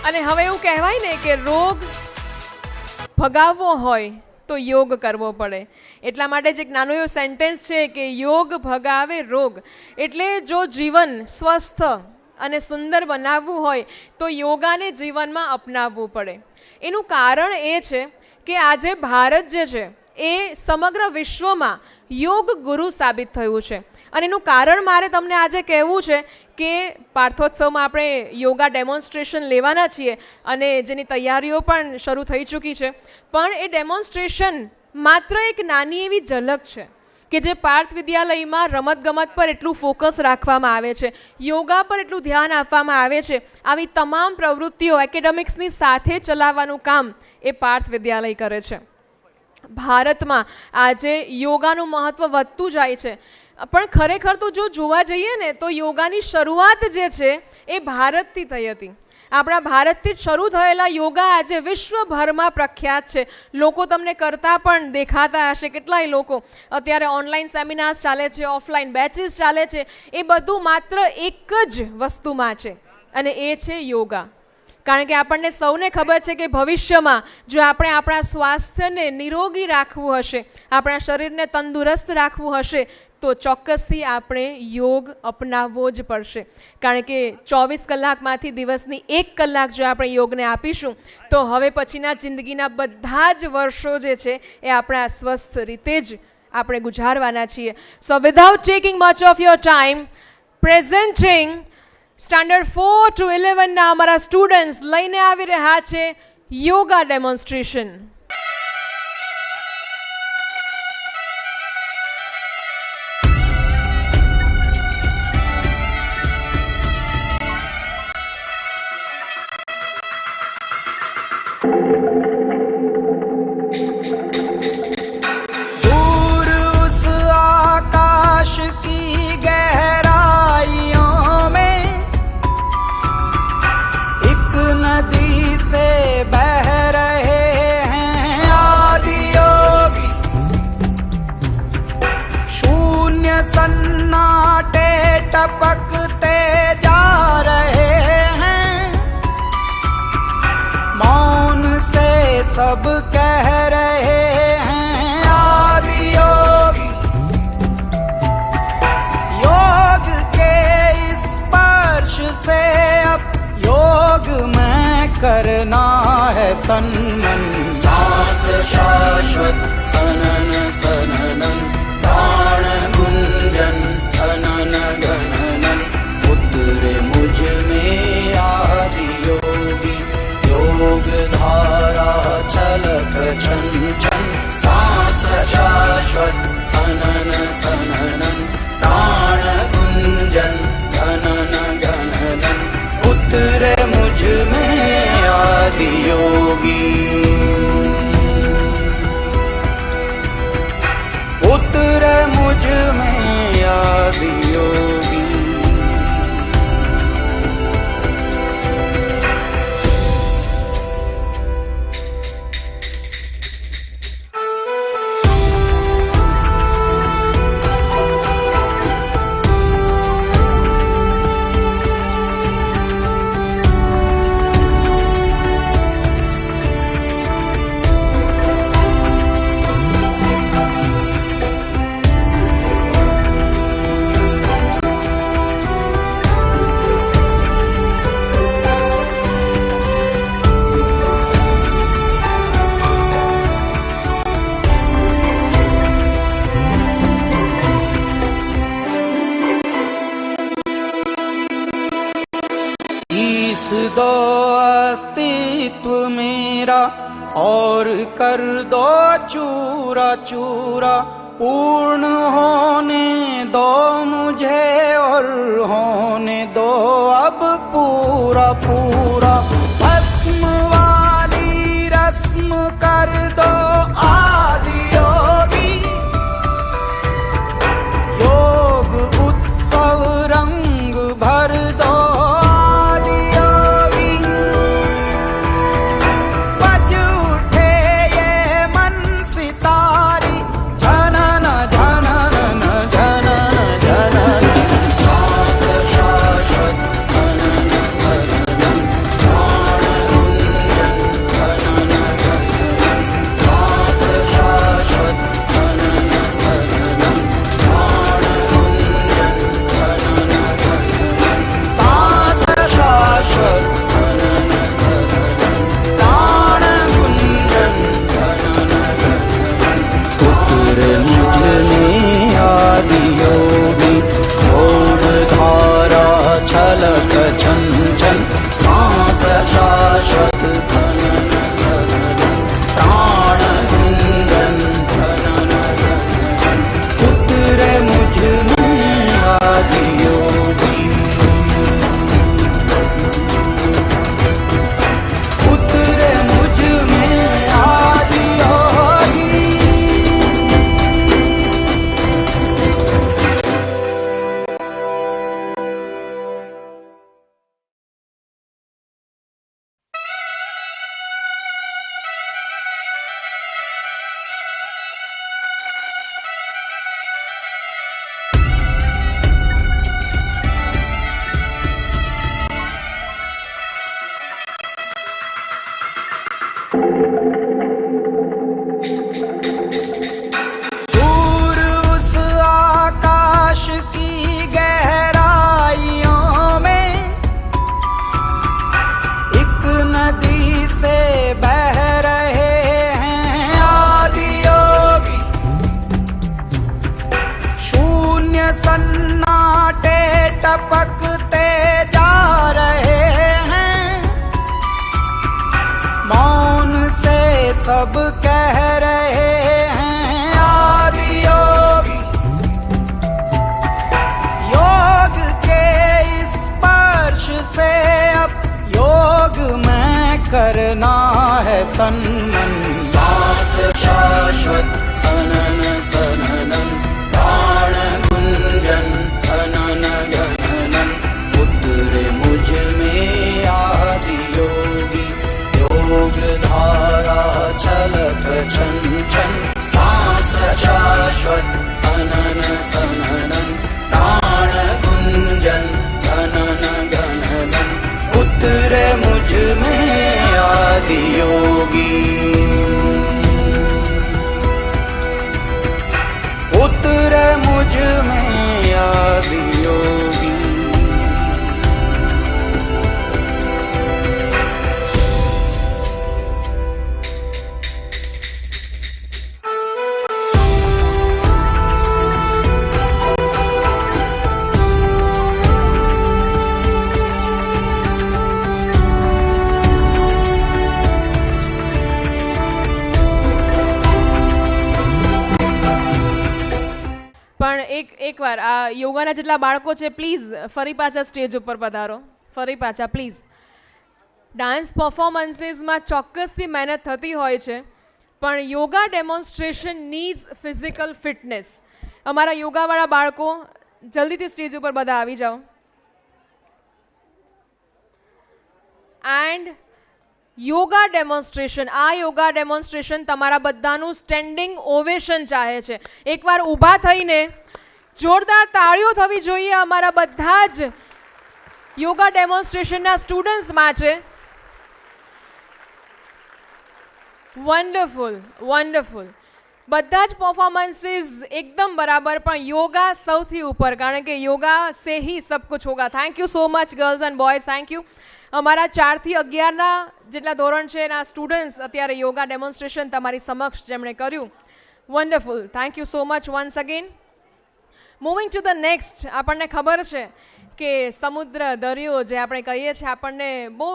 અને હવે એવું કહેવાય ને કે રોગ ભગાવવો હોય તો યોગ કરવો પડે. એટલા માટે જ એક નાનો એવો સેન્ટેન્સ છે કે યોગ ભગાવે રોગ. એટલે જો જીવન સ્વસ્થ અને સુંદર બનાવવું હોય તો યોગાને જીવનમાં અપનાવવું પડે. એનું કારણ એ છે કે આજે ભારત જે છે એ સમગ્ર વિશ્વમાં યોગ ગુરુ સાબિત થયું છે. અને એનું કારણ મારે તમને આજે કહેવું છે કે પાર્થોત્સવમાં આપણે યોગા ડેમોન્સ્ટ્રેશન લેવાના છીએ અને જેની તૈયારીઓ પણ શરૂ થઈ ચૂકી છે. પણ એ ડેમોન્સ્ટ્રેશન માત્ર એક નાની એવી ઝલક છે કે જે પાર્થ વિદ્યાલયમાં રમતગમત પર એટલું ફોકસ રાખવામાં આવે છે, યોગા પર એટલું ધ્યાન આપવામાં આવે છે. આવી તમામ પ્રવૃત્તિઓ એકેડેમિક્સની સાથે ચલાવવાનું કામ એ પાર્થ વિદ્યાલય કરે છે. ભારતમાં આજે યોગાનું મહત્ત્વ વધતું જાય છે. પણ ખરેખર તો જો જોવા જઈએ ને તો યોગાની શરૂઆત જે છે એ ભારતથી થઈ હતી. આપણા ભારતથી જ શરૂ થયેલા યોગા આજે વિશ્વભરમાં પ્રખ્યાત છે. લોકો તમને કરતા પણ દેખાતા હશે. કેટલાય લોકો અત્યારે ઓનલાઈન સેમિનાર્સ ચાલે છે, ઓફલાઈન બેચીસ ચાલે છે. એ બધું માત્ર એક જ વસ્તુમાં છે અને એ છે યોગા. કારણ કે આપણને સૌને ખબર છે કે ભવિષ્યમાં જો આપણે આપણા સ્વાસ્થ્યને નિરોગી રાખવું હશે, આપણા શરીરને તંદુરસ્ત રાખવું હશે તો ચોક્કસથી આપણે યોગ અપનાવવો જ પડશે. કારણ કે 24 કલાકમાંથી દિવસની 1 કલાક જો આપણે યોગને આપીશું તો હવે પછીના જિંદગીના બધા જ વર્ષો જે છે એ આપણા સ્વસ્થ રીતે જ આપણે ગુજારવાના છીએ. So without taking much of your time, presenting standard 4 to 11 ના અમારા સ્ટુડન્ટ્સ લઈને આવી રહ્યા છે યોગા ડેમોન્સ્ટ્રેશન. सब कह रहे हैं आदि योगी, योग के इस स्पर्श से अब योग में करना है तन मन. सांस शाश्वत सनन सननन, प्राण गुंजन धनन गणनन, उतरे मुझ में आदि योगी, योग धारा चलत छन छन. सांस शाश्वत सनन सननन, प्राण गुंजन धनन गणनन, उतरे मुझ में आदि योगी, उतरे मुझ में आदि योगी. दो अस्तित्व मेरा और कर दो चूरा चूरा. पूर्ण होने दो मुझे और होने दो अब पूरा पूरा. भस्म वाली रस्म कर दो आदि योगी, योग उत्सव रंग भर दो नदी से बह रहे हैं आदि योगी, शून्य सन्नाटे टपकते जा रहे हैं, मौन से सब कह रहे हैं आदि योगी, योग के इस स्पर्श से अब योग में करना है तन मन। सांस शाश्वत सनन सननन, प्राण गुंजन धनन गणनन, उतरे मुझ में आदि योगी, योग धारा चलत छन छन। सांस शाश्वत सनन सननन, प्राण गुंजन धनन गणनन, उतरे मुझ में आदि योगी, उतरे मुझ में आदि योगी। પણ એકવાર આ યોગાના જેટલા બાળકો છે પ્લીઝ ફરી પાછા સ્ટેજ ઉપર પધારો, ફરી પાછા પ્લીઝ. ડાન્સ પરફોર્મન્સીસમાં ચોક્કસથી મહેનત થતી હોય છે, પણ yoga demonstration needs physical fitness. અમારા યોગાવાળા બાળકો જલ્દીથી સ્ટેજ ઉપર બધા આવી જાઓ. એન્ડ યોગા ડેમોન્સ્ટ્રેશન, આ યોગા ડેમોન્સ્ટ્રેશન તમારા બધાનું સ્ટેન્ડિંગ ઓવેશન ચાહે છે. એકવાર ઊભા થઈને જોરદાર તાળીઓ થવી જોઈએ અમારા બધા જ યોગા ડેમોન્સ્ટ્રેશનના સ્ટુડન્ટ્સ માટે. Wonderful wonderful. બધા જ પરફોર્મન્સીસ એકદમ બરાબર, પણ યોગા સૌથી ઉપર, કારણ કે યોગા સે હી સબ કુછ હોગા. Thank you so much girls and boys, thank you. અમારા 4 થી 11ના જેટલા ધોરણ છે એના સ્ટુડન્ટ્સ અત્યારે યોગા ડેમોન્સ્ટ્રેશન તમારી સમક્ષ જેમણે કર્યું. Wonderful, thank you so much once again. Moving to the next. આપણને ખબર છે કે સમુદ્ર, દરિયો જે આપણે કહીએ છીએ આપણને બહુ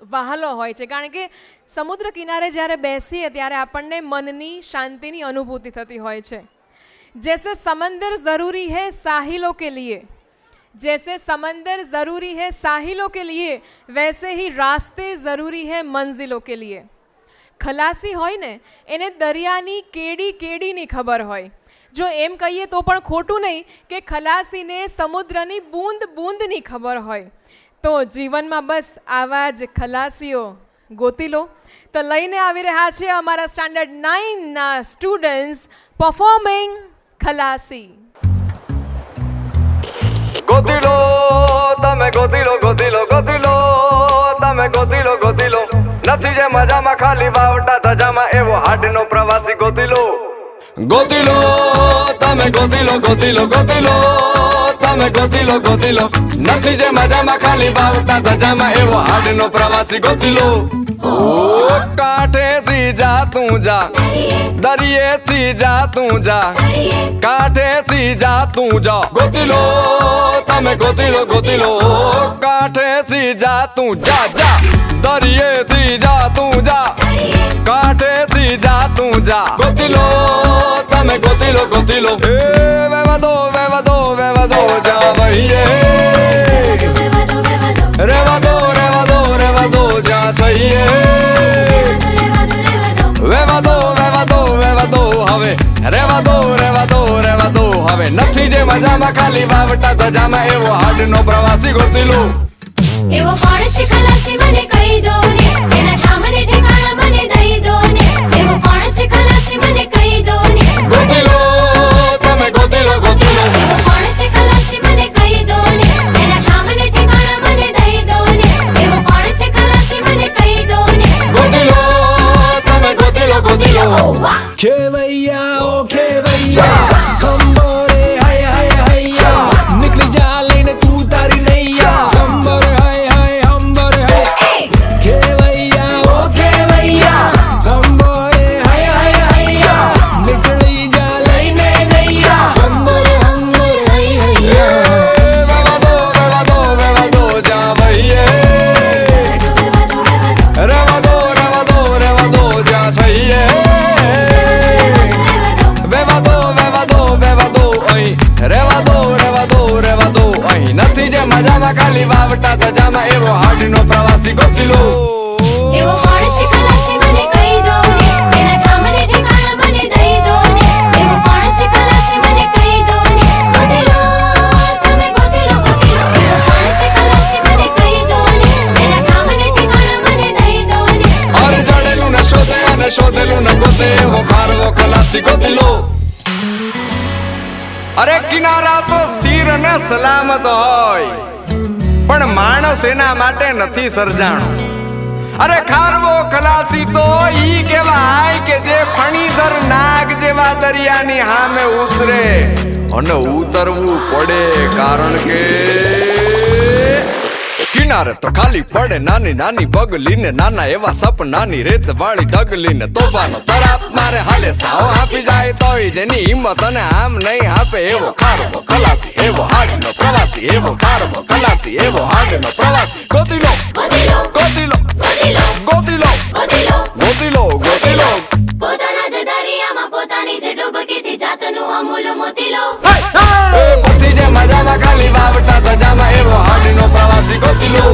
વહાલો હોય છે, કારણ કે સમુદ્ર કિનારે જ્યારે બેસીએ ત્યારે આપણને મનની શાંતિની અનુભૂતિ થતી હોય છે. જૈસે સમંદર ઝરૂરી હૈ સાહિલો કે લીએ, जैसे समंदर ज़रूरी है साहिलों के लिए, वैसे ही रास्ते ज़रूरी है मंजिलों के लिए. ખલાસી હોય ને એને દરિયાની કેડીની ખબર હોય. જો એમ કહીએ તો પણ ખોટું નહીં કે ખલાસીને સમુદ્રની બૂંદની ખબર હોય. તો જીવનમાં બસ આવા જ ખલાસીઓ ગોતી લો. તો લઈને આવી રહ્યા છે અમારા સ્ટાન્ડર્ડ 9ના સ્ટુડન્ટ્સ પરફોર્મિંગ ખલાસી. ગોતી લો તમે, ગોતી લો, ગોતી લો, ગોતી લો તમે, ગોતી લો, ગોતી લો. નથી જે મજામાં ખાલી વાવટા ધજામાં, એવો હાડનો પ્રવાસી ગોતી લો. ગોતી લો તમે, ગોતી લો, ગોતી લો, ગોતી લો તમે, ગોતી લો, ગોતી લો. નથી જે મજામાં ખાલી વાવટા ધજામાં, એવો હાડનો પ્રવાસી ગોતી લો. કાંઠેથી જા તું જા, દરિયેથી જા તું જા, કાંઠેથી જા તું જા. ગોતી લો તમે, ગોતી લો, ગોતી લો. કાંઠેથી જા તું જા જા, દરિયેથી જા તું જા, કાંઠેથી જા તું જા. ગોતી લો તમે, ગોતી લો, ગોતી લો. એ વેવા દો, વેવા દો, વેવા દો જા વહીએ, રેવા દો, રેવા દો, રેવા દો જા સહીએ. વેવા દો, વેવા દો, વેવા દો હવે, રેવા દો, રેવા દો, રેવા દો હવે. નથી જે મજામાં ખાલી વાવટા ધજામાં, એવો હાડનો પ્રવાસી ગોતી લો. એવો કોણ છે ખલાસી મને કહી દો ને, એના સામને ઠેકાણા મને દઈ દો ને. એવો કોણ છે ખલાસી મને કહી દો ને, ગોતી લો તમે, ગોતી લો, ગોતી લો. એવો કોણ છે ખલાસી મને કહી દો ને, એના સામને ઠેકાણા મને દઈ દો ને. એવો કોણ છે ખલાસી મને કહી દો ને, ગોતી લો તમે, ગોતી લો, ગોતી લો. ખેવૈયા ઓ ખેવૈયા, ખંભોરે હાય હાય હૈયા, નીકળી જા લઈને તું તારી નૈયા. ખંભોરે હાય હાય, ખંભોરે હાય ખેવૈયા. ગોતી લો એવો કોણ છે ખલાસી મને કહી દો ને એના ઠામને ઠેકાણા મને દઈ દો ને એવો કોણ છે ખલાસી મને કહી દો ને ગોતી લો તમે ગોતી લો એવો કોણ છે ખલાસી મને કહી દો ને એના ઠામને ઠેકાણા મને દઈ દો ને અરે જડેલું ને શોધે અને શોધેલું ને ગોતે એવો ખારવો ખલાસી ગોતી લો અરે કિનારા તો સ્થિર અને સલામત હોય પણ માણસ એના માટે નથી સર્જાણો અરે ખારવો ખલાસી તો ઈ કહેવાય કે જે ફણીધર નાગ જેવા દરિયાની સામે ઉતરે અને ઉતરવું પડે કારણ કે કિનારે તો ખાલી પડે નાની નાની બગલી ને નાના એવા સપનાની રેત વાળી ડગલી ને તોફાનો તરાપ મારે હાલે સાવ આપી જાય તોય જેની હિંમત અને આમ નહીં આપે એવો ખારવો ખલાસી એવો હાડનો પ્રવાસી એવો ખારવો ખલાસી એવો હાડનો પ્રવાસી ગોતી લો ગોતી લો ગોતી લો ગોતી લો ગોતી લો ગોતી લો ગોતી લો ગોતી લો પોતાના જ દરિયામાં પોતાની જ ડૂબકીથી જાતનું અમૂલ મોતી લો એ પતિ જે મજામાં ખાલી વાવટા ધજામાં એવો હાડનો પ્રવાસી ગોતી લો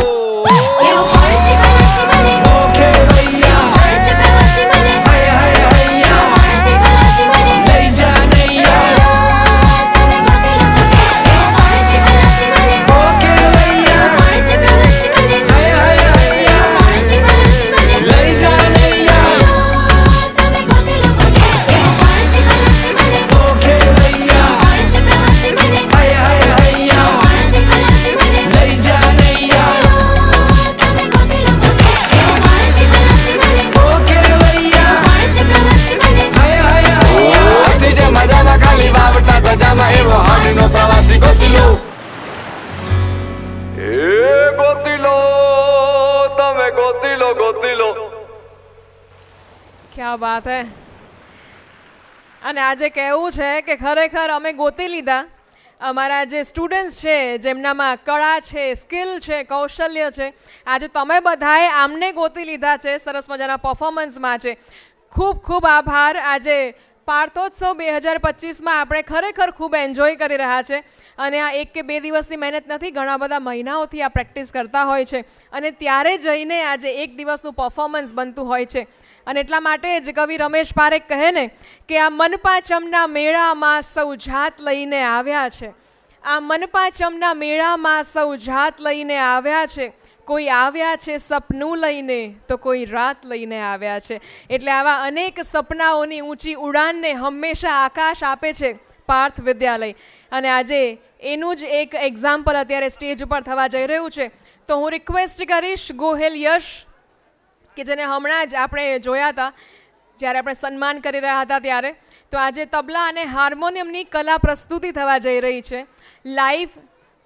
એવો કોણ છે ખલાસી મને ઓકે ભૈયા કોણ છે પ્રવાસી મને હૈયા હૈયા હૈયા કોણ છે ખલાસી મને લઈ જા નૈયા તમે ગોતી લો એવો કોણ છે ખલાસી મને ઓકે ભૈયા કોણ છે પ્રવાસી મને હૈયા હૈયા હૈયા કોણ છે ખલાસી મને લઈ જા નૈયા તમે ગોતી લો એવો કોણ છે ખલાસી મને ઓકે ભૈયા કોણ છે પ્રવાસી મને હૈયા હૈયા હૈયા કોણ છે ખલાસી મને લઈ જા નૈયા તમે ગોતી લો એવો કોણ છે ખલાસી મને ઓકે ભૈયા કોણ છે પ્રવાસી મને હૈયા હૈયા હૈયા પતિ જે મજામાં ખાલી વાવટા ધજામાં એવો હાડનો પ્રવાસી ગોતી લો એ ગોતી લો તમે ગોતી લો ક્યા બાત હે અને આજે કહેવું છે કે ખરેખર અમે ગોતી લીધા અમારા જે સ્ટુડન્ટ્સ છે જેમનામાં કળા છે સ્કિલ છે કૌશલ્ય છે આજે તમે બધાએ આમને ગોતી લીધા છે સરસ મજાના પરફોર્મન્સમાં છે ખૂબ ખૂબ આભાર આજે પાર્થોત્સવ 2025માં આપણે ખરેખર ખૂબ એન્જોય કરી રહ્યા છે અને આ 1 કે 2 દિવસની મહેનત નથી ઘણા બધા મહિનાઓથી આ પ્રેક્ટિસ કરતા હોય છે અને ત્યારે જઈને આજે 1 દિવસનું પરફોર્મન્સ બનતું હોય છે અને એટલા માટે જ કવિ રમેશ પારેખ કહે ને કે આ મનપાચમના મેળામાં સૌ જાત લઈને આવ્યા છે આ મનપાચમના મેળામાં સૌ જાત લઈને આવ્યા છે કોઈ આવ્યા છે સપનું લઈને તો કોઈ રાત લઈને આવ્યા છે એટલે આવા અનેક સપનાઓની ઊંચી ઉડાનને હંમેશા આકાશ આપે છે પાર્થ વિદ્યાલય અને આજે એનું જ એક એક્ઝામ્પલ અત્યારે સ્ટેજ ઉપર થવા જઈ રહ્યું છે તો હું રિક્વેસ્ટ કરીશ ગોહેલ યશ કે જેને હમણાં જ આપણે જોયા હતા જ્યારે આપણે સન્માન કરી રહ્યા હતા ત્યારે તો આજે તબલા અને હાર્મોનિયમની કલા પ્રસ્તુતિ થવા જઈ રહી છે લાઈવ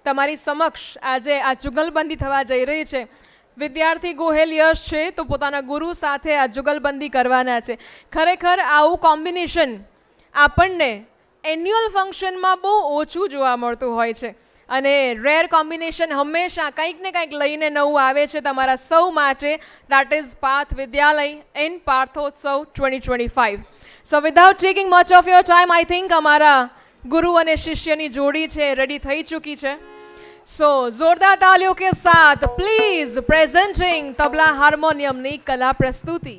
તમારી સમક્ષ આજે આ જુગલબંધી થવા જઈ રહી છે વિદ્યાર્થી ગોહેલ યશ છે તો પોતાના ગુરુ સાથે આ જુગલબંધી કરવાના છે ખરેખર આવું કોમ્બિનેશન આપણને એન્યુઅલ ફંક્શનમાં બહુ ઓછું જોવા મળતું હોય છે અને રેર કોમ્બિનેશન હંમેશા કંઈક ને કંઈક લઈને નવું આવે છે તમારા સૌ માટે that is Parth Vidyalaya in Parthotsav 2025 so without taking much of your time I think અમારા ગુરુ અને શિષ્યની જોડી છે રેડી થઈ ચૂકી છે સો જોરદાર તાલીઓ કે સાથ પ્લીઝ પ્રેઝન્ટિંગ તબલા હાર્મોનિયમની કલા પ્રસ્તુતિ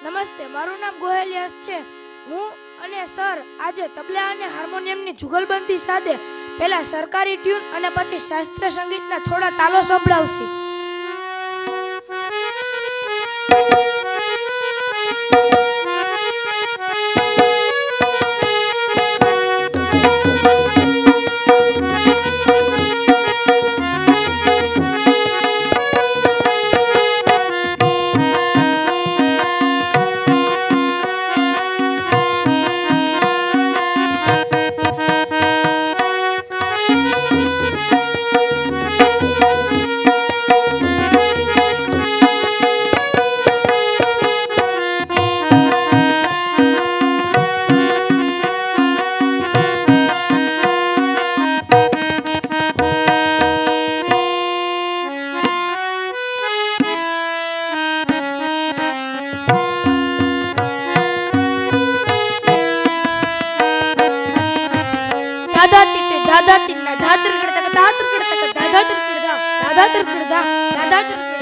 નમસ્તે, મારું નામ ગોહેલ યશ છે. હું અને સર આજે તબલા અને હાર્મોનિયમની જુગલબંધી સાથે પહેલા સરકારી ટ્યુન અને પછી શાસ્ત્રીય સંગીતના થોડા તાલો સંભળાવશે. ધા ત્રિકડ તક ધા ત્રિકડ તક ધા ધા ત્રિકડ ધા ધા ત્રિકડ ધા ધા ત્રિકડ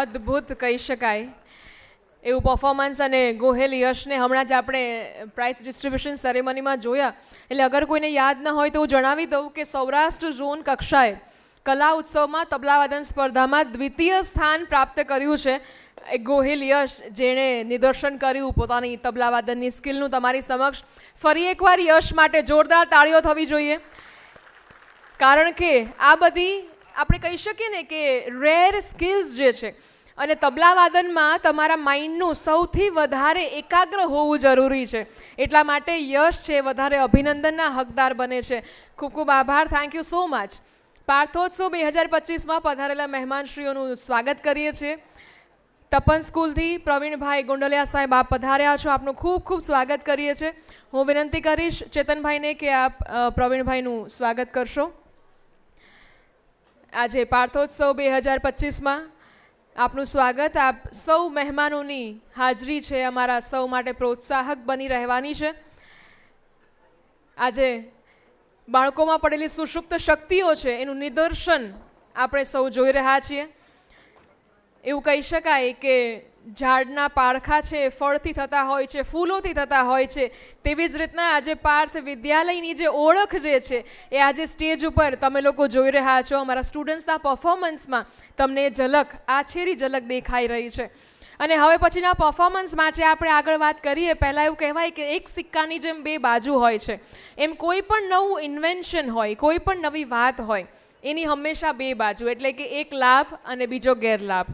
અદ્ભુત કહી શકાય એવું પરફોર્મન્સ. અને ગોહેલ યશને હમણાં જ આપણે પ્રાઇઝ ડિસ્ટ્રીબ્યુશન સેરેમનીમાં જોયા. એટલે અગર કોઈને યાદ ન હોય તો હું જણાવી દઉં કે સૌરાષ્ટ્ર ઝોન કક્ષાએ કલા ઉત્સવમાં તબલાવાદન સ્પર્ધામાં દ્વિતીય સ્થાન પ્રાપ્ત કર્યું છે એ ગોહેલ યશ, જેણે નિદર્શન કર્યું પોતાની તબલાવાદનની સ્કિલનું તમારી સમક્ષ. ફરી એકવાર યશ માટે જોરદાર તાળીઓ થવી જોઈએ, કારણ કે આ બધી આપણે કહી શકીએ ને કે રેર સ્કિલ્સ જે છે, અને તબલાવાદનમાં તમારા માઇન્ડનું સૌથી વધારે એકાગ્ર હોવું જરૂરી છે. એટલા માટે યશ છે વધારે અભિનંદનના હકદાર બને છે. ખૂબ ખૂબ આભાર, થેન્ક યુ સો મચ. પાર્થોત્સવ 2025માં પધારેલા મહેમાનશ્રીઓનું સ્વાગત કરીએ છીએ. તપન સ્કૂલથી પ્રવીણભાઈ ગોંડલિયા સાહેબ આપ પધાર્યા છો, આપનું ખૂબ ખૂબ સ્વાગત કરીએ છીએ. હું વિનંતી કરીશ ચેતનભાઈને કે આપ પ્રવીણભાઈનું સ્વાગત કરશો. આજે પાર્થોત્સવ 2025માં આપનું સ્વાગત. આપ સૌ મહેમાનોની હાજરી છે અમારા સૌ માટે પ્રોત્સાહક બની રહેવાની છે. આજે બાળકોમાં પડેલી સુષુપ્ત શક્તિઓ છે એનું નિદર્શન આપણે સૌ જોઈ રહ્યા છીએ. એવું કહી શકાય કે ઝાડના પારખા છે ફળથી થતા હોય છે, ફૂલોથી થતા હોય છે. તેવી જ રીતના આજે પાર્થ વિદ્યાલયની જે ઓળખ જે છે એ આજે સ્ટેજ ઉપર તમે લોકો જોઈ રહ્યા છો. અમારા સ્ટુડન્ટ્સના પરફોર્મન્સમાં તમને ઝલક, આછેરી ઝલક દેખાઈ રહી છે. અને હવે પછીના પરફોર્મન્સ માટે આપણે આગળ વાત કરીએ. પહેલાં એવું કહેવાય કે એક સિક્કાની જેમ બે બાજુ હોય છે. એમ કોઈ પણ નવું ઇન્વેન્શન હોય, કોઈ પણ નવી વાત હોય એની હંમેશા બે બાજુ, એટલે કે એક લાભ અને બીજો ગેરલાભ.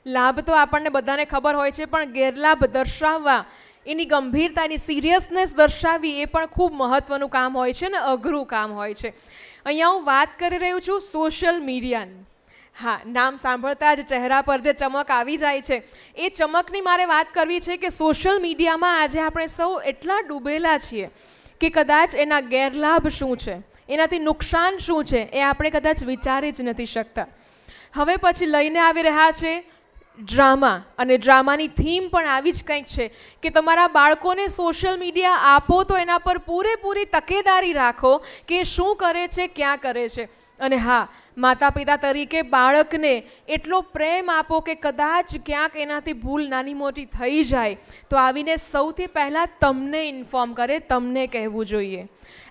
લાભ તો આપણને બધાને ખબર હોય છે, પણ ગેરલાભ દર્શાવવા, એની ગંભીરતા, એની સિરિયસનેસ દર્શાવવી એ પણ ખૂબ મહત્ત્વનું કામ હોય છે ને અઘરું કામ હોય છે. અહીંયા હું વાત કરી રહ્યું છું સોશિયલ મીડિયાની. હા, નામ સાંભળતા જ ચહેરા પર જે ચમક આવી જાય છે, એ ચમકની મારે વાત કરવી છે કે સોશિયલ મીડિયામાં આજે આપણે સૌ એટલા ડૂબેલા છીએ કે કદાચ એના ગેરલાભ શું છે, એનાથી નુકસાન શું છે, એ આપણે કદાચ વિચારી જ નથી શકતા. હવે પછી લઈને આવી રહ્યા છે ડ્રામા, અને ડ્રામાની થીમ પણ આવી જ કંઈક છે કે તમારા બાળકોને સોશિયલ મીડિયા આપો તો એના પર પૂરેપૂરી તકેદારી રાખો કે શું કરે છે, ક્યાં કરે છે. અને હા, માતા પિતા તરીકે બાળકને એટલો પ્રેમ આપો કે કદાચ ક્યાંક એનાથી ભૂલ નાની મોટી થઈ જાય તો આવીને સૌથી પહેલાં તમને ઇન્ફોર્મ કરે, તમને કહેવું જોઈએ.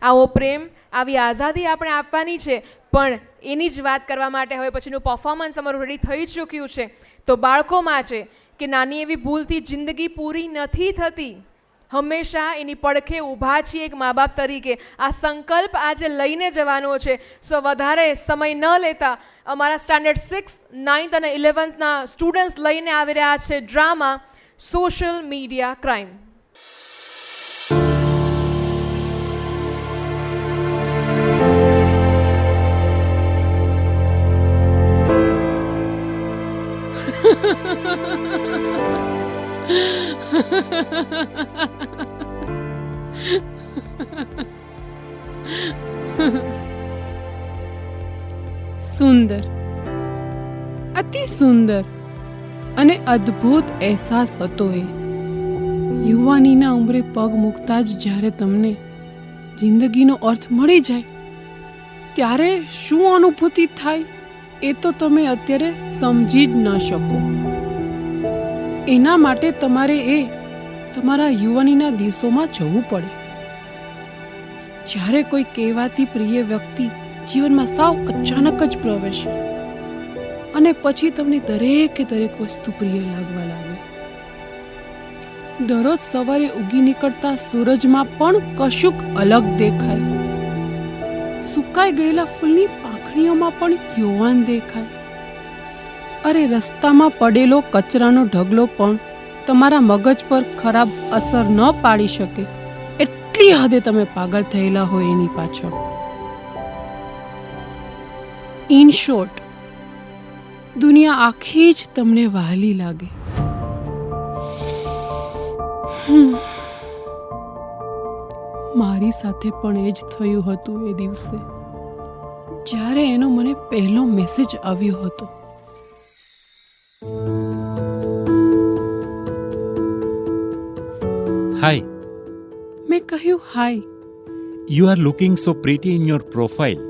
આવો પ્રેમ, આવી આઝાદી આપણે આપવાની છે. પણ એની જ વાત કરવા માટે હવે પછીનું પરફોર્મન્સ અમારું રેડી થઈ ચૂક્યું છે. તો બાળકોમાં છે કે નાની એવી ભૂલથી જિંદગી પૂરી નથી થતી. હંમેશા એની પડખે ઊભા છીએ એક મા બાપ તરીકે. આ સંકલ્પ આજે લઈને જવાનો છે. સો વધારે સમય ન લેતા અમારા સ્ટાન્ડર્ડ 6, 9th અને 11thના સ્ટુડન્ટ્સ લઈને આવી રહ્યા છે ડ્રામા સોશિયલ મીડિયા ક્રાઇમ. સુંદર, અતિ સુંદર અને અદ્ભુત અહેસાસ હતો એ. યુવાનીના ઉંમરે પગ મૂકતા જ જ્યારે તમને જિંદગીનો અર્થ મળી જાય ત્યારે શું અનુભૂતિ થાય એ તો તમે અત્યારે સમજી જ ન શકો. એના માટે તમારે તમારા યુવાનીના દિવસોમાં જવું પડે, જ્યારે કોઈ કહેવાતી પ્રિય વ્યક્તિ જીવનમાં સાવ અચાનક જ પ્રવેશે અને પછી તમને દરેકે દરેક વસ્તુ પ્રિય લાગવા લાગે. દરરોજ સવારે ઉગી નીકળતા સૂરજમાં પણ કશુંક અલગ દેખાય. સુકાઈ ગયેલા ફૂલની પાંખડીઓમાં પણ યુવાન દેખાય. અરે, રસ્તામાં પડેલો કચરાનો ઢગલો પણ તમારા મગજ પર ખરાબ અસર ન પાડી શકે એટલી હદે તમે પાગલ થયેલા હોય એની પાછળ. ઇન શોર્ટ, દુનિયા આખી જ તમને વહાલી લાગે. મારી સાથે પણ એ જ થયું હતું એ દિવસે, જ્યારે એનો મને પહેલો મેસેજ આવ્યો હતો. Hi, મેં કહ્યું હાય. you are looking so pretty in your profile.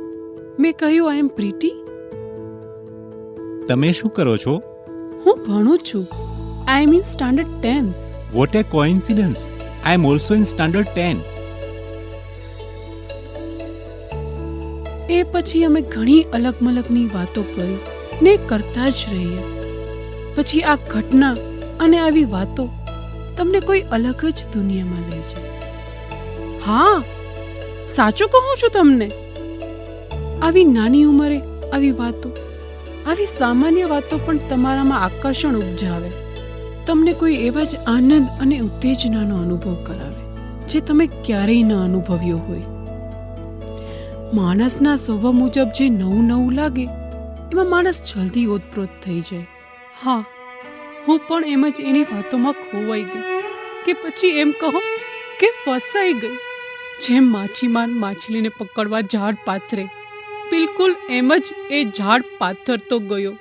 મેં કહ્યું આઈ એમ પ્રીટી. તમે શું કરો છો? હું ભણું છું. આઈ એમ in standard 10. What a coincidence. I am also in standard 10. એ પછી અમે ઘણી અલગ મલગની વાતો કરી ને કરતા જ રહ્યા. પછી આ ઘટના અને આવી વાતો તમને કોઈ અલગ જ દુનિયામાં લઈ જાય. હા, સાચું કહું છું તમને. આવી નાની ઉંમરે આવી વાતો, આવી સામાન્ય વાતો પણ તમારામાં આકર્ષણ ઉપજાવે. તમને કોઈ એવા જ આનંદ અને ઉત્તેજનાનો અનુભવ કરાવે જે તમે ક્યારેય ન અનુભવ્યો હોય. માણસના સ્વભાવ મુજબ જે નવું નવું લાગે એમાં માણસ જલ્દી ઓતપ્રોત થઈ જાય. હા, હું પણ એમ જ એની વાતોમાં ખોવાઈ ગઈ, કે પછી એમ કહો કે ફસાઈ ગઈ. જેમ માછીમાર માછલીને પકડવા ઝાડ પાથરે, બિલકુલ એમ જ એ ઝાડ પાથરતો ગયો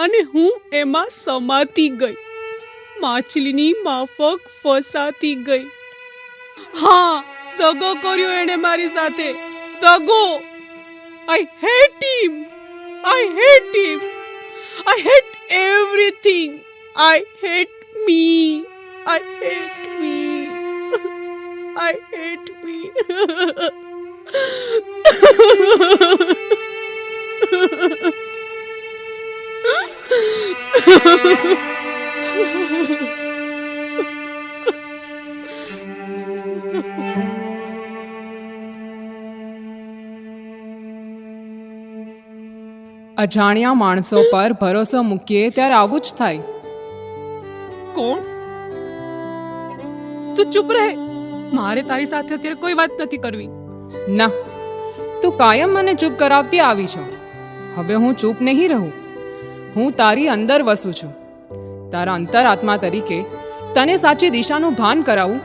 અને હું એમાં સમાતી ગઈ, માછલીની માફક ફસાતી ગઈ. હા, દગો કર્યો એણે મારી સાથે, દગો. I hate him. I hate him. I hate everything. I hate me. I hate me. I hate me. અજાણ્યા માણસો પર ભરોસો મૂકીએ ત્યારે આવું જ થાય. કોણ? તું ચૂપ રહે. મારે તારી સાથે અત્યારે કોઈ વાત નથી કરવી. ના, તું કાયમ મને ચૂપ કરાવતી આવી છો. હવે હું ચૂપ નહીં રહું. હું તારી અંદર વસું છું. તારા અંતરાત્મા તરીકે તને સાચી દિશાનું ભાન કરાવું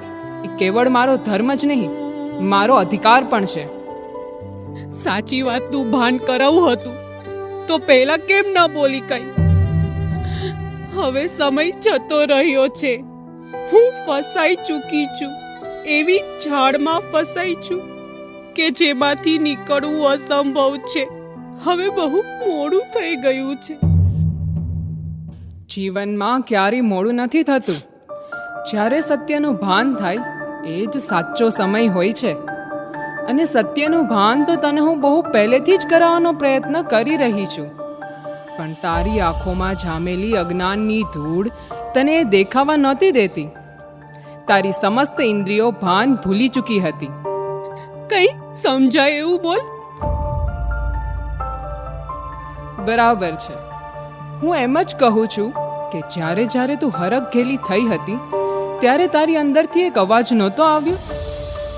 એ કેવળ મારો ધર્મ જ નહીં, મારો અધિકાર પણ છે. સાચી વાતનું ભાન કરાવું હતું તો પહેલા કેમ ના બોલી કઈ? હવે સમય જતો રહ્યો છે. હું ફસાઈ ચૂકી છું. એવી ઝાડમાં ફસાઈ છું કે જેમાંથી નીકળવું અસંભવ છે. હવે બહુ મોડું થઈ ગયું છે. જીવનમાં ક્યારેય મોડું નથી થતું. જ્યારે સત્યનું ભાન થાય એ જ સાચો સમય હોય છે. અને સત્યનું ભાન તો તને હું બહુ પહેલેથી જ કરાવવાનો પ્રયત્ન કરી રહી છું, પણ તારી આંખોમાં જામેલી અજ્ઞાનની ધૂળ તને એ દેખાવા નહોતી દેતી. તારી સમસ્ત ઇન્દ્રિયો ભાન ભૂલી ચૂકી હતી. કઈ સમજાય એવું બોલ. બરાબર છે. હું એમ જ કહું છું કે જ્યારે જ્યારે તું હરખઘેલી થઈ હતી ત્યારે તારી અંદરથી એક અવાજ નહોતો આવ્યો?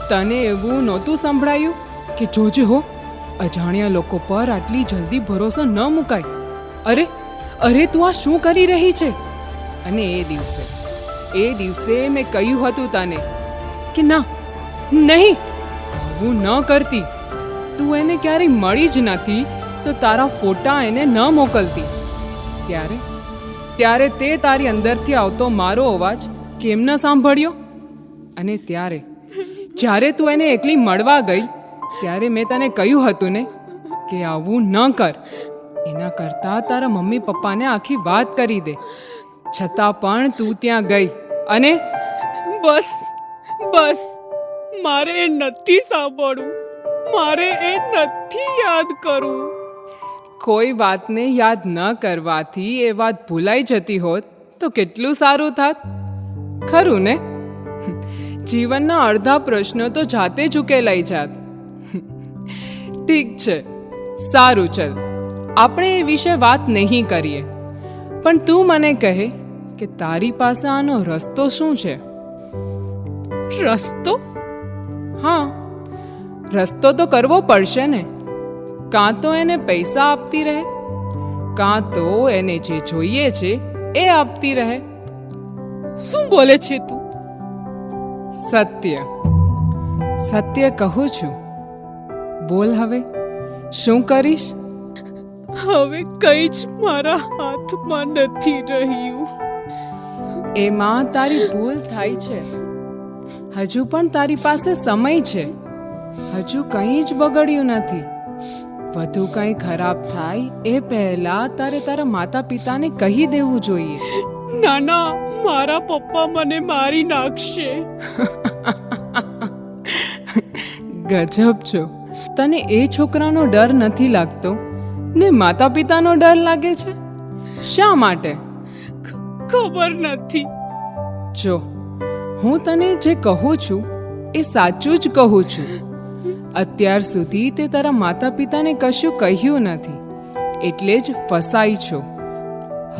તને એવું નહોતું સંભળાયું કે જોજે હો, અજાણ્યા લોકો પર આટલી જલ્દી ભરોસો ન મુકાય? અરે અરે, તું આ શું કરી રહી છે? અને એ દિવસે મેં કહ્યું હતું તને કે ના, નહીં, આવું ન કરતી. તું એને ક્યારેય મળી જ નથી તો તારા ફોટા એને ન મોકલતી. ત્યારે તે તારી અંદરથી આવતો મારો અવાજ કેમ ન સાંભળ્યો? અને જ્યારે તું એને એકલી મળવા ગઈ ત્યારે મેં તને કહ્યું હતું ને કે આવું ન કર. એના કરતાં તારા મમ્મી પપ્પાને આખી વાત કરી દે. છતાં પણ તું ત્યાં ગઈ અને બસ બસ, મારે એ નથી સાંભળવું. મારે એ નથી યાદ કરવું. કોઈ વાતને યાદ ન કરવાથી એ વાત ભૂલાઈ જતી હોત તો કેટલું સારું થાત, ખરું ને? જીવનના અડધા પ્રશ્નો તો જાતે જ ઉકેલાઈ જાત. ઠીક છે, સારું, ચલ, આપણે એ વિશે વાત નહીં કરીએ. પણ તું મને કહે કે તારી પાસે આનો રસ્તો શું છે? રસ્તો? હા, રસ્તો તો કરવો પડશે ને. કાં તો એને પૈસા આપતી રહે, કાં તો એને જે જોઈએ છે એ આપતી રહે. શું બોલે છે તું? સત્ય કહું છું. બોલ હવે, શું કરીશ? હવે કઈ જ મારા હાથમાં નથી રહ્યું. એમાં તારી ભૂલ થાય છે. હજુ પણ તારી પાસે સમય છે. હજુ કંઈ જ બગડ્યું નથી. વધુ કંઈ ખરાબ થાય એ પહેલા તારે તારા માતા પિતાને કહી દેવું જોઈએ. નાના, મારા પપ્પા મને મારી નાખશે. ગજબ છો. તને એ છોકરાનો ડર નથી લાગતો ને માતા પિતાનો ડર લાગે છે? શા માટે? ખબર નથી. જો, હું તને જે કહું છું એ સાચું જ કહું છું. અત્યાર સુધી તે તારા માતા પિતાને કશું કહ્યું નથી, એટલે જ ફસાઈ છો.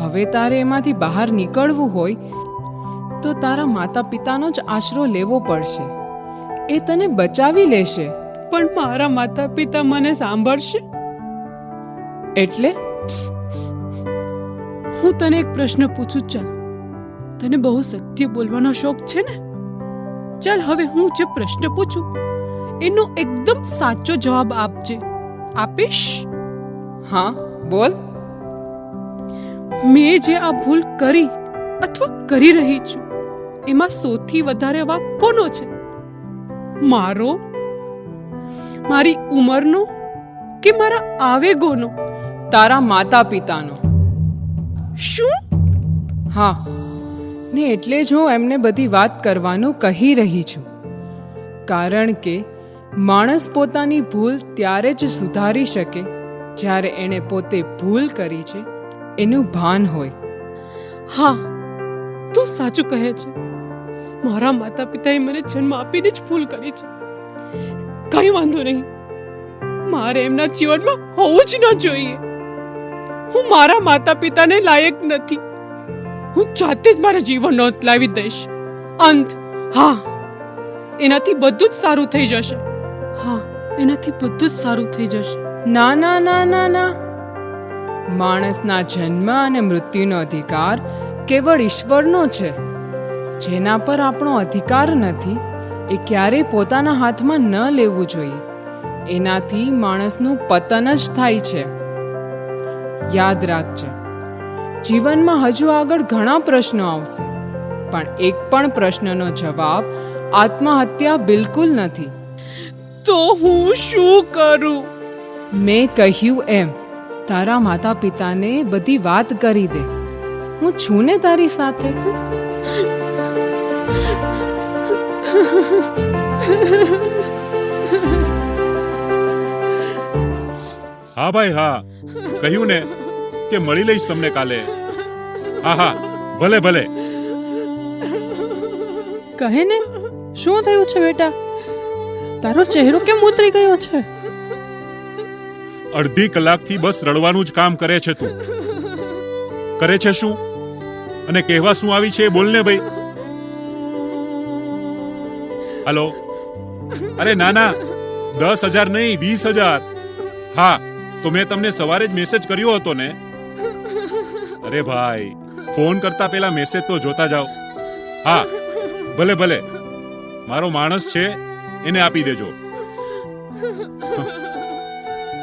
હવે તારે એમાંથી બહાર નીકળવું હોય તો તારા માતા પિતાનો જ આશરો લેવો પડશે. એ તને બચાવી લેશે. પણ મારા માતા પિતા મને સાંભળશે? એટલે હું તને એક પ્રશ્ન પૂછું. ચાલ, તને બહુ સત્ય બોલવાનો શોખ છે ને? ચાલ, હવે હું જે પ્રશ્ન પૂછું એનો એકદમ સાચો જવાબ આપજે. આપીશ? હા, બોલ. મેં જે આ ભૂલ કરી અથવા કરી રહી છું એમાં સૌથી વધારે વાંક કોનો છે? મારો, મારી ઉંમરનો કે મારા આવેગોનો? તારા માતા પિતાનો. શું? હા, ને એટલે જ હું એમને બધી વાત કરવાનું કહી રહી છું. કારણ કે માણસ પોતાની ભૂલ ત્યારે જ સુધારી શકે જ્યારે એણે પોતે ભૂલ કરી છે એનું ભાન હોય. હા, તું સાચું કહે છે. મારા માતા પિતાએ મને જન્મ આપીને જ ભૂલ કરી છે. કઈ વાંધો નહીં, મારે એમના જીવનમાં હોવું જ ન જોઈએ. હું મારા માતા પિતાને લાયક નથી. હું જાતે જ મારા જીવનનો અંત લાવી દઈશ. અંત, હા, એનાથી બધું જ સારું થઈ જશે. હા, એનાથી બધું જ સારું થઈ જશે. ના ના ના ના ના, માણસના જન્મ અને મૃત્યુનો અધિકાર કેવળ ઈશ્વરનો છે. જેના પર આપણો અધિકાર નથી એ ક્યારેય પોતાના હાથમાં ન લેવું જોઈએ. એનાથી માણસનું પતન જ થાય છે. યાદ રાખજે, જીવનમાં હજુ આગળ ઘણા પ્રશ્નો આવશે, પણ એક પણ પ્રશ્નનો જવાબ આત્મહત્યા બિલકુલ નથી. તો હું શું કરું? મેં કહ્યું એમ તારા માતા પિતાને બધી વાત કરી દે. હું છું ને તારી સાથે. હા ભાઈ હા, કહ્યું ને કે મળી લઈશ તમને કાલે. હા હા, ભલે ભલે. કહે ને, શું થયું છે બેટા? તારો ચહેરો કેમ ઉતરી ગયો છે? અડધી કલાકથી બસ રડવાનું જ કામ કરે છે તું. કરે છે શું અને કહેવા શું આવી છે એ બોલ ને ભાઈ. હલો, અરે ના ના, 10,000 નહીં, 20,000. હા, તો મેં તમને સવારે જ મેસેજ કર્યો હતો ને. અરે ભાઈ, ફોન કરતા પહેલા મેસેજ તો જોતા જાઓ. હા, ભલે ભલે, મારો માણસ છે, એને આપી દેજો.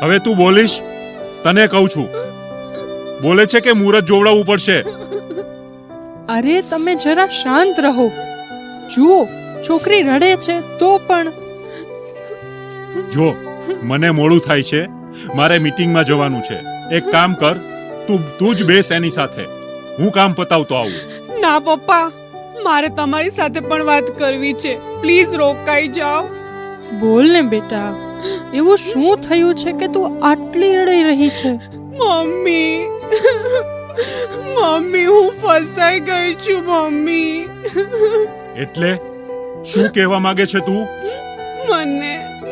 હવે તું બોલીશ? તને કહું છું, બોલે છે કે મુહૂર્ત જોવડાવવું પડશે. અરે તમે જરા શાંત રહો. જુઓ, છોકરી રડે છે તો પણ. જો, મને મોડું થાય છે, મારે મીટિંગમાં જવાનું છે. એક કામ કર, તું જ બેસ એની સાથે, હું કામ પતાવતો આવું. ના પપ્પા, મારે તમારી સાથે પણ વાત કરવી છે. પ્લીઝ રોકાઈ જાઓ. બોલ ને બેટા, એવું શું થયું છે કે તું આટલી રડી રહી છે? મમ્મી, મમ્મી, હું ફસાઈ ગઈ છું મમ્મી. એટલે શું કહેવા માંગે છે તું?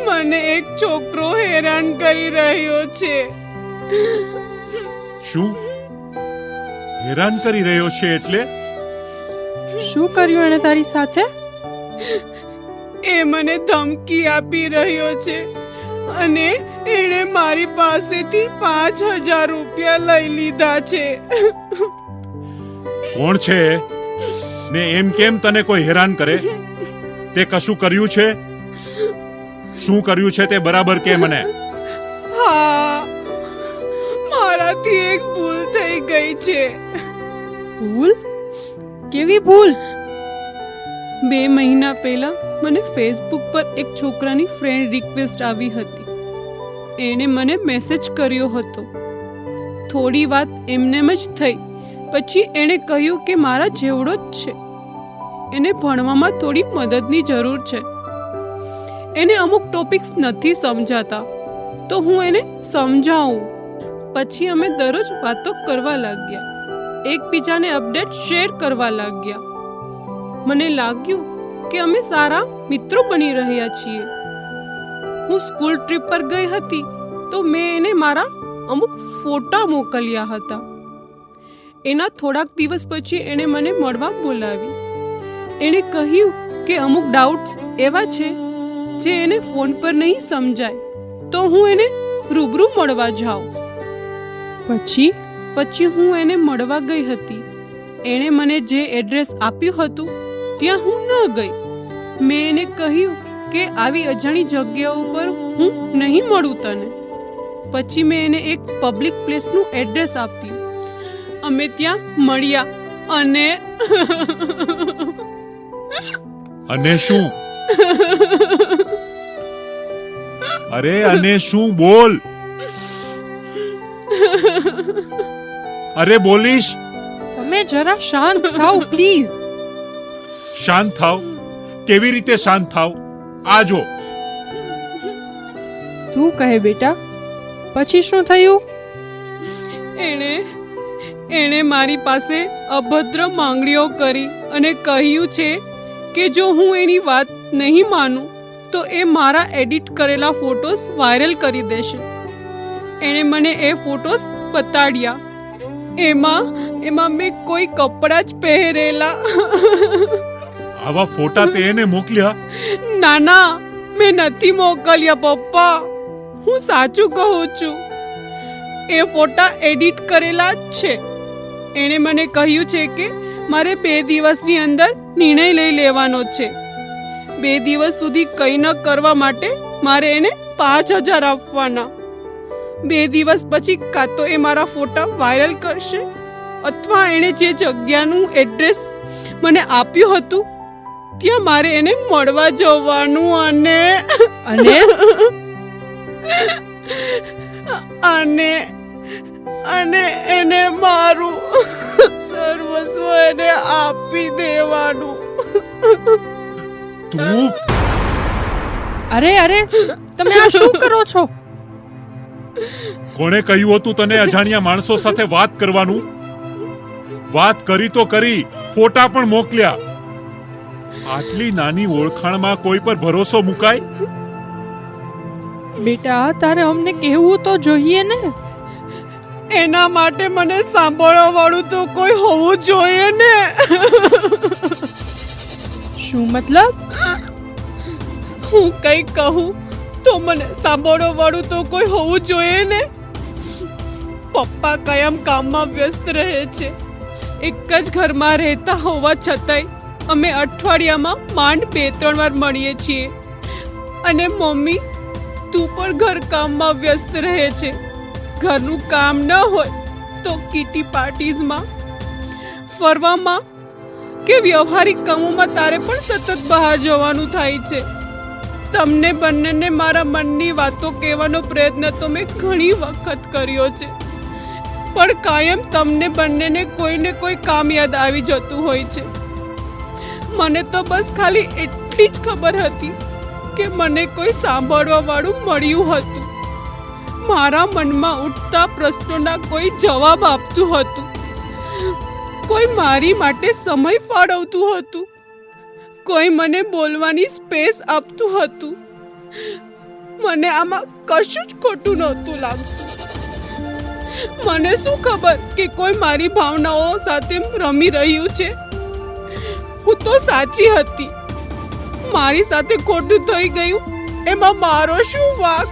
મને એક છોકરો હેરાન કરી રહ્યો છે. શું હેરાન કરી રહ્યો છે? એટલે શું કર્યું એણે તારી સાથે? એ મને ધમકી આપી રહ્યો છે અને એણે મારી પાસેથી 5,000 રૂપિયા લઈ લીધા છે. કોણ છે ને એમ કેમ તને કોઈ હેરાન કરે? તે કશું કર્યું છે? શું કર્યું છે તે બરાબર કે મને. હા, મારાથી એક ભૂલ થઈ ગઈ છે. ભૂલ? કેવી ભૂલ? 2 મહિના પહેલા મને ફેસબુક પર એક છોકરાની ફ્રેન્ડ રિક્વેસ્ટ આવી હતી. એણે મને મેસેજ કર્યો હતો. થોડી વાત એમનેમ જ થઈ. પછી એણે કહ્યું કે મારા જેવડો જ છે, એને ભણવામાં થોડી મદદની જરૂર છે. એને અમુક ટોપિક્સ નથી સમજાતા, તો હું એને સમજાવું. પછી અમે દરરોજ વાતો કરવા લાગ્યા, એકબીજાને અપડેટ શેર કરવા લાગ્યા. મને લાગ્યું કે અમે સારા મિત્રો બની રહ્યા છીએ. હું સ્કૂલ ટ્રીપ પર ગઈ હતી તો મેં એને મારા અમુક ફોટા મોકલ્યા હતા. એના થોડાક દિવસ પછી એણે મને મળવા બોલાવી. એણે કહ્યું કે અમુક ડાઉટ્સ એવા છે જે એને ફોન પર નહીં સમજાય, તો હું એને રૂબરૂ મળવા જાઉં. પછી હું એને મળવા ગઈ હતી. એણે મને જે એડ્રેસ આપ્યું હતું ત્યાં હું ન ગઈ. મેં એને કહ્યું કે આવી અજાણી જગ્યાઓ પર હું નહીં મળું તને. પછી મેં એને એક પબ્લિક પ્લેસનું એડ્રેસ આપ્યું. અમે ત્યાં મળ્યા અને શું? અરે અને શું? બોલ. અરે બોલીશ? તમે જરા શાંત થાઓ પ્લીઝ. શાંત થાવ? કેવી રીતે શાંત થાવ? આ જો. તું કહે બેટા, પછી શું થયું? એણે મારી પાસે અભદ્ર માંગણીઓ કરી અને કહ્યું છે કે જો હું એની વાત નહીં માનું તો એ મારા એડિટ કરેલા ફોટોસ વાયરલ કરી દેશે. એણે મને એ ફોટોસ બતાડ્યા એમાં મેં કોઈ કપડાં જ પહેરેલા. આવા ફોટા તે એને મોકલ્યા? ના મેં નથી મોકલ્યા પપ્પા, હું સાચું કહું છું. એ ફોટા એડિટ કરેલા જ છે. એણે મને કહ્યું છે કે મારે 2 દિવસની અંદર નિર્ણય લઈ લેવાનો છે. 2 દિવસ સુધી કંઈ ન કરવા માટે મારે એને 5,000 આપવાના. 2 દિવસ પછી કાં તો એ મારા ફોટા વાયરલ કરશે અથવા એણે જે જગ્યાનું એડ્રેસ મને આપ્યું હતું ત્યાં મારે એને મળવા જવાનું અને એને મારું સર્વસ્વ એને આપી દેવાનું. તું અરે તમે આ શું કરો છો? કોણે કહ્યું હતું તને અજાણ્યા માણસો સાથે વાત કરવાનું? વાત કરી તો કરી, ફોટા પણ મોકલ્યા. આટલી નાની ઓળખાણમાં કોઈ પર ભરોસો મુકાય? બેટા તારે અમને કહેવું તો જોઈએ ને. એના માટે મને સાંભળવા વાળું તો કોઈ હોવું જોઈએ ને. શું મતલબ? હું કઈ કહું તો મને સાંભળવા વાળું તો કોઈ હોવું જોઈએ ને. પપ્પા કાયમ કામમાં વ્યસ્ત રહે છે. એક જ ઘરમાં રહેતા હોવા છતાંય અમે અઠવાડિયામાં માંડ 2-3 વાર મળીએ છીએ. અને મમ્મી તું પણ ઘર કામમાં વ્યસ્ત રહે છે. ઘરનું કામ ન હોય તો કીટી પાર્ટીઝમાં, ફરવામાં કે વ્યવહારિક કામોમાં તારે પણ સતત બહાર જવાનું થાય છે. તમને બંનેને મારા મનની વાતો કહેવાનો પ્રયત્ન તો મેં ઘણી વખત કર્યો છે, પણ કાયમ તમને બંનેને કોઈને કોઈ કામ યાદ આવી જતું હોય છે. મને તો બસ ખાલી એટલી જ ખબર હતી કે મને કોઈ સાંભળવા વાળું મળ્યું હતું. મારા મનમાં ઉઠતા પ્રશ્નોના કોઈ જવાબ આપતું હતું. કોઈ મારી માટે સમય ફાળવતું હતું. કોઈ મને બોલવાની સ્પેસ આપતું હતું. મને આમાં કશું જ ખોટું નહોતું લાગતું. મને શું ખબર કે કોઈ મારી ભાવનાઓ સાથે રમી રહ્યું છે. હું તો સાચી હતી. મારી સાથે ખોટું થઈ ગયું એમાં મારો શું વાંક?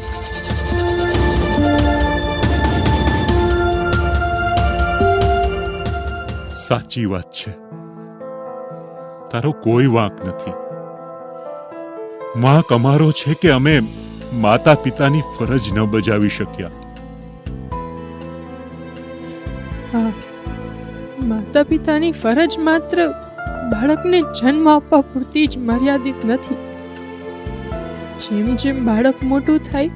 સાચી વાત છે, તારો કોઈ વાંક નથી. વાંક અમારો છે કે અમે માતા પિતાની ફરજ ન બજાવી શક્યા. માતા પિતાની ફરજ માત્ર બાળકને જન્મ આપવા પૂરતી જ મર્યાદિત નથી. જેમ જેમ બાળક મોટું થાય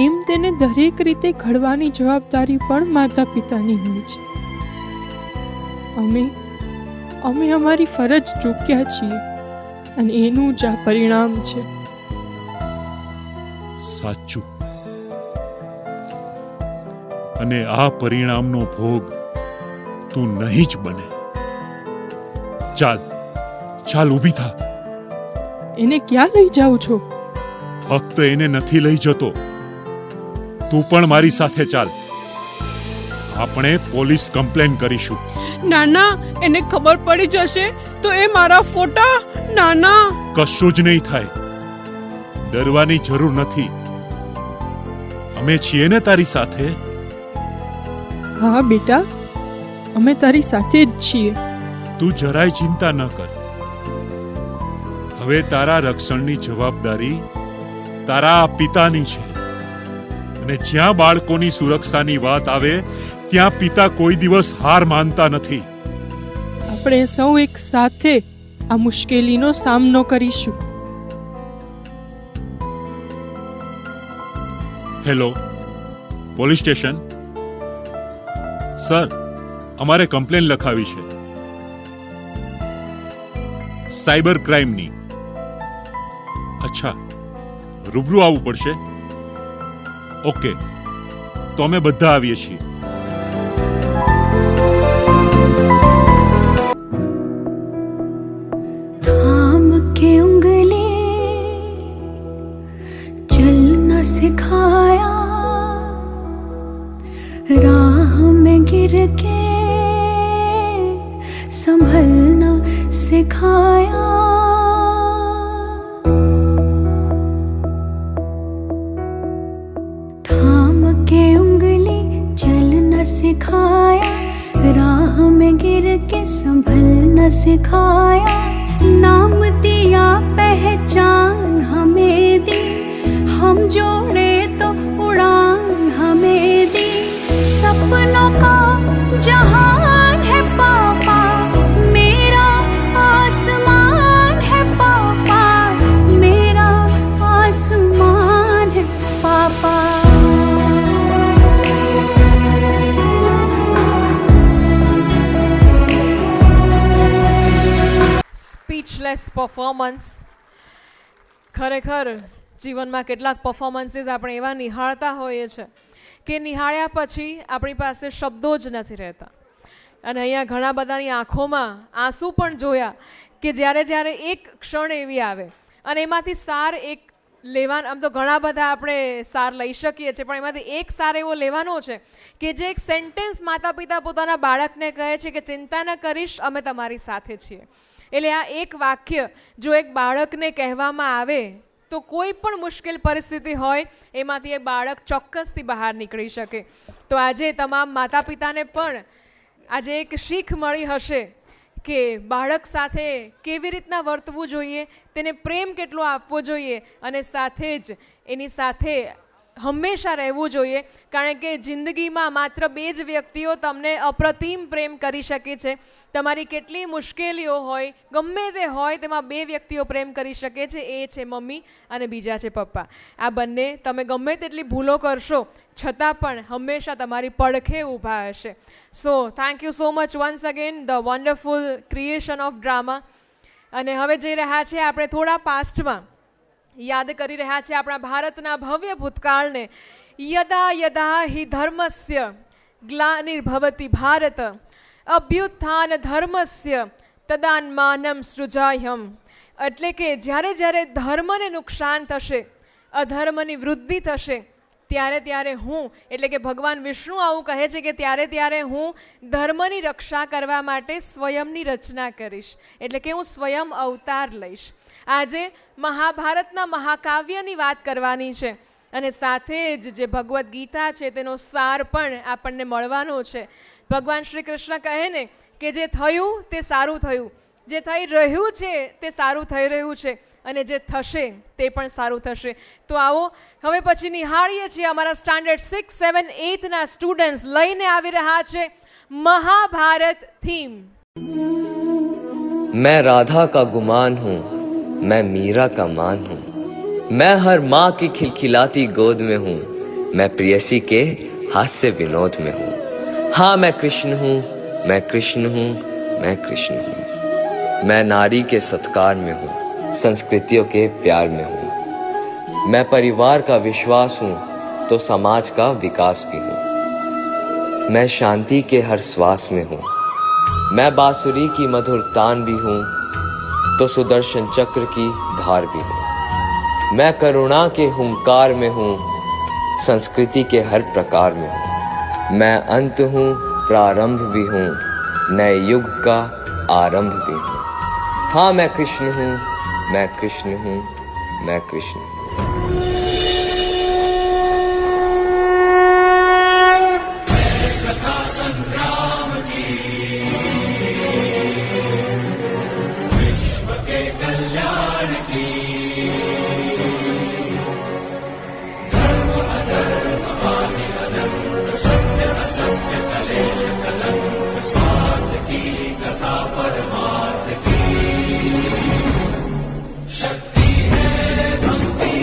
એમ તેને દરેક રીતે ઘડવાની જવાબદારી પણ માતા પિતાની હોય છે. અમે અમારી ફરજ ચૂક્યા છીએ અને એનું જ આ પરિણામ છે. સાચું. અને આ પરિણામનો ભોગ તું નહીં જ બને. ચાલ ઊભી થા. એને ક્યાં લઈ જાઓ છો? ફક્ત એને નથી લઈ જતો, તું પણ મારી સાથે ચાલ. આપણે પોલીસ કમ્પ્લેન કરીશું. નાના, એને ખબર પડી જશે તો એ મારા ફોટા. નાના, કશું જ નહીં થાય. ડરવાની જરૂર નથી. અમે છીએ ને તારી સાથે. હા બેટા, અમે તારી સાથે જ છીએ. તું જરાય ચિંતા ન કર. હવે તારા રક્ષણની જવાબદારી તારા પિતાની છે. અને જ્યાં બાળકોની સુરક્ષાની વાત આવે ત્યાં પિતા કોઈ દિવસ હાર માનતા નથી. આપણે સૌ એક સાથે આ મુશ્કેલીનો સામનો કરીશું. Hello, police station. સર, અમારે કમ્પ્લેન લખાવી છે સાયબર ક્રાઇમની. અચ્છા, રૂબરૂ આવવું પડશે? ઓકે, તો અમે બધા આવીએ છીએ. थाम के उंगली चलना सिखाया, राह में गिर राह में गिर के संभल न सिखाया, नाम दिया पहचान हमें दी, हम जोड़े तो उड़ान हमें दी। सपनों का जहान है पापा, मेरा आसमान है पापा, मेरा आसमान है पापा। Speechless performance. ખરેખર જીવનમાં કેટલાક પરફોર્મન્સીસ આપણે એવા નિહાળતા હોઈએ છીએ કે નિહાળ્યા પછી આપણી પાસે શબ્દો જ નથી રહેતા. અને અહીંયા ઘણા બધાની આંખોમાં આંસુ પણ જોયા કે જ્યારે જ્યારે એક ક્ષણ એવી આવે અને એમાંથી સાર એક લેવાનું, આમ તો ઘણા બધા આપણે સાર લઈ શકીએ છીએ, પણ એમાંથી એક સાર એવો લેવાનો છે કે જે એક સેન્ટેન્સ માતા પિતા પોતાના બાળકને કહે છે કે ચિંતા ન કરીશ, અમે તમારી સાથે છીએ. એટલે આ એક વાક્ય જો એક બાળકને કહેવામાં આવે તો કોઈ પણ મુશ્કેલ પરિસ્થિતિ હોય એમાંથી એ બાળક ચોક્કસથી બહાર નીકળી શકે. તો આજે તમામ માતા પિતાને પણ આજે એક શીખ મળી હશે કે બાળક સાથે કેવી રીતના વર્તવું જોઈએ, તેને પ્રેમ કેટલો આપવો જોઈએ અને સાથે જ એની સાથે હંમેશા રહેવું જોઈએ. કારણ કે જિંદગીમાં માત્ર બે જ વ્યક્તિઓ તમને અપ્રતિમ પ્રેમ કરી શકે છે. તમારી કેટલી મુશ્કેલીઓ હોય, ગમે તે હોય, તેમાં બે વ્યક્તિઓ પ્રેમ કરી શકે છે, એ છે મમ્મી અને બીજા છે પપ્પા. આ બંને તમે ગમે તેટલી ભૂલો કરશો છતાં પણ હંમેશા તમારી પડખે ઊભા હશે. So thank you so much once again, the wonderful creation of drama. અને હવે જઈ રહ્યા છે આપણે થોડા પાસ્ટમાં, યાદ કરી રહ્યા છે આપણા ભારતના ભવ્ય ભૂતકાળને. યદા યદા હિ ધર્મસ્ય ગ્લાનિર્ભવતિ ભારત અભ્યુત્થાન ધર્મસ્ય તદાન્માનમ સૃજાહ્યમ. એટલે કે જ્યારે જ્યારે ધર્મને નુકસાન થશે, અધર્મની વૃદ્ધિ થશે, ત્યારે ત્યારે હું, એટલે કે ભગવાન વિષ્ણુ આવું કહે છે કે ત્યારે ત્યારે હું ધર્મની રક્ષા કરવા માટે સ્વયંની રચના કરીશ, એટલે કે હું સ્વયં અવતાર લઈશ. આજે મહાભારતના મહાકાવ્યની વાત કરવાની છે અને સાથે જ જે ભગવદ્ ગીતા છે તેનો સાર પણ આપણને મળવાનો છે. ભગવાન શ્રી કૃષ્ણ કહે ને કે જે થયું તે સારું થયું, જે થઈ રહ્યું છે તે સારું થઈ રહ્યું છે અને જે થશે તે પણ સારું થશે. તો આવો હવે પછી નિહાળીએ છીએ અમારા સ્ટાન્ડર્ડ 6, 7, 8ના સ્ટુડન્ટ્સ લઈને આવી રહ્યા છે મહાભારત થીમ. मैं राधा का गुमान हूँ, मैं मीरा का मान हूँ, मैं हर माँ की खिलखिलाती गोद में हूँ, मैं प्रेयसी के हास्य विनोद में हूँ. हाँ मैं कृष्ण हूँ, मैं कृष्ण हूँ, मैं कृष्ण हूँ. मैं नारी के सत्कार में हूँ, संस्कृतियों के प्यार में हूँ. मैं परिवार का विश्वास हूँ तो समाज का विकास भी हूँ. मैं शांति के हर श्वास में हूँ, मैं बांसुरी की मधुर तान भी हूँ तो सुदर्शन चक्र की धार भी हूँ. मैं करुणा के हुंकार में हूँ, संस्कृति के हर प्रकार में हूँ. मैं अंत हूँ, प्रारंभ भी हूँ, नए युग का आरंभ भी हूँ. हाँ मैं कृष्ण हूँ, मैं कृष्ण हूँ, मैं कृष्ण हूँ. शक्ति है भक्ति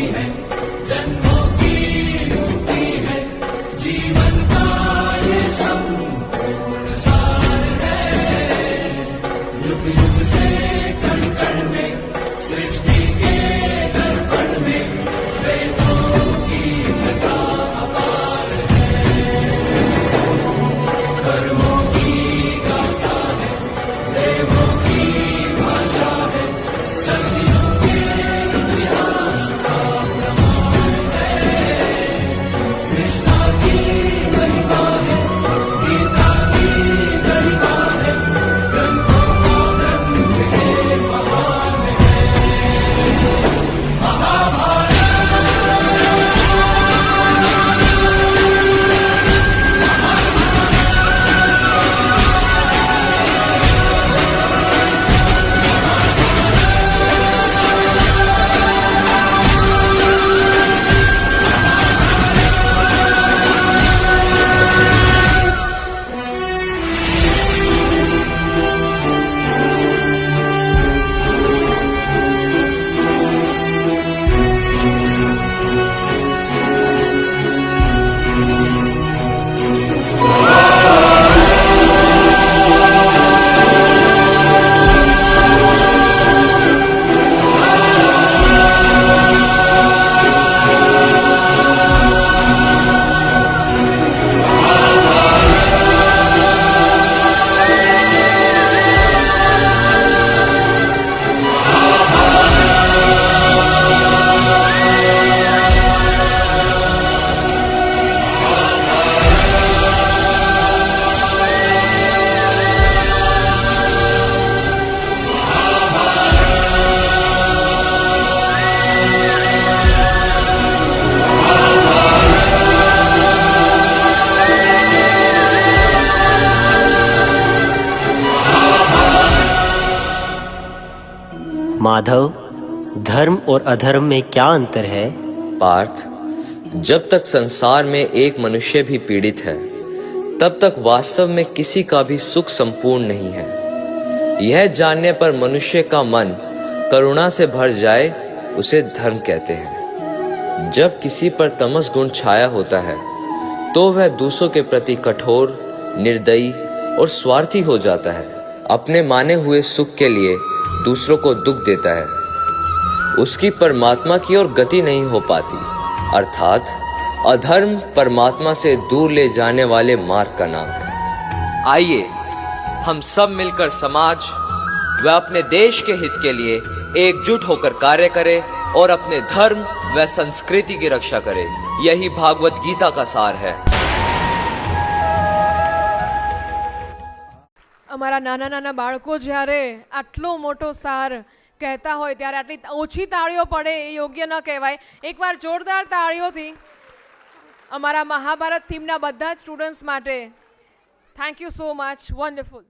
माधव, धर्म और अधर्म में क्या अंतर है? पार्थ, जब तक संसार में एक मनुष्य भी पीड़ित है, तब तक वास्तव में किसी का भी सुख संपूर्ण नहीं है। यह जानने पर मनुष्य का मन करुणा से भर जाए, उसे धर्म कहते हैं। जब किसी पर तमस गुण छाया होता है, तो वह दूसरों के प्रति कठोर, निर्दयी और स्वार्थी हो जाता है। अपने माने हुए सुख के लिए दूसरों को दुख देता है। उसकी परमात्मा की ओर गति नहीं हो पाती। अर्थात अधर्म परमात्मा से दूर ले जाने वाले मार्ग का नाम है। आइए हम सब मिलकर समाज व अपने देश के हित के लिए एकजुट होकर कार्य करें और अपने धर्म व संस्कृति की रक्षा करें। यही भागवत गीता का सार है। અમારા નાના નાના બાળકો જ્યારે આટલો મોટો સાર કહેતા હોય ત્યારે આટલી ઓછી તાળીઓ પડે એ યોગ્ય ન કહેવાય. એકવાર જોરદાર તાળીઓથી અમારા મહાભારત થીમના બધા જ સ્ટુડન્ટ્સ માટે. Thank you so much. Wonderful.